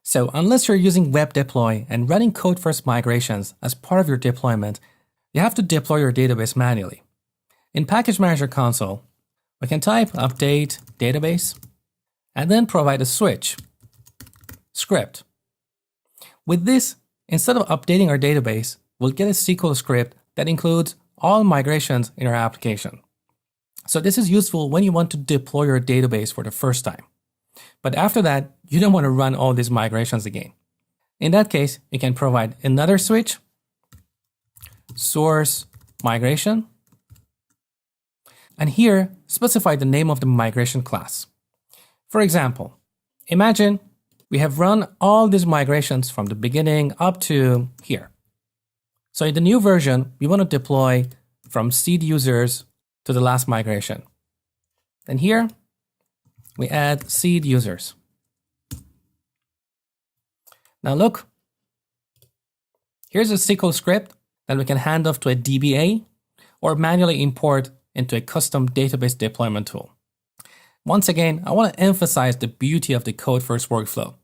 So unless you're using web deploy and running code-first migrations as part of your deployment, you have to deploy your database manually. In Package Manager console, we can type update database and then provide a switch script. With this, instead of updating our database, we'll get a SQL script that includes all migrations in our application. So this is useful when you want to deploy your database for the first time. But after that, you don't want to run all these migrations again. In that case, you can provide another switch, source migration, and here specify the name of the migration class. For example, imagine we have run all these migrations from the beginning up to here. So in the new version, we want to deploy from seed users to the last migration. Then here, we add seed users. Now look, here's a SQL script that we can hand off to a DBA or manually import into a custom database deployment tool. Once again, I want to emphasize the beauty of the code-first workflow.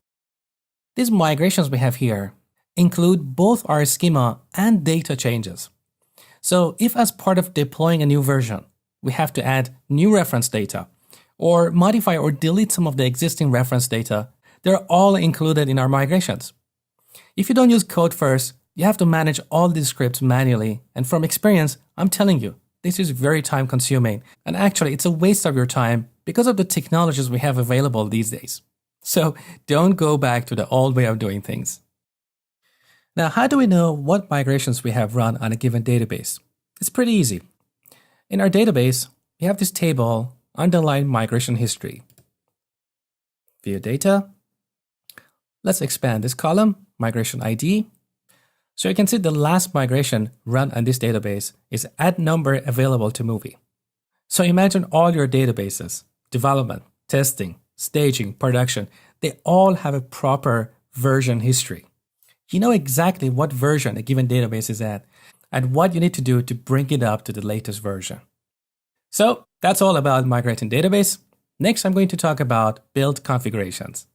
These migrations we have here include both our schema and data changes. So if as part of deploying a new version, we have to add new reference data or modify or delete some of the existing reference data, they're all included in our migrations. If you don't use code first, you have to manage all these scripts manually. And from experience, I'm telling you, this is very time consuming. And actually, it's a waste of your time because of the technologies we have available these days. So don't go back to the old way of doing things. Now, how do we know what migrations we have run on a given database? It's pretty easy. In our database, we have this table, underlined migration history. View data. Let's expand this column, migration ID. So you can see the last migration run on this database is add number available to movie. So imagine all your databases, development, testing, staging, production, they all have a proper version history. You know exactly what version a given database is at and what you need to do to bring it up to the latest version. So that's all about migrating database. Next, I'm going to talk about build configurations.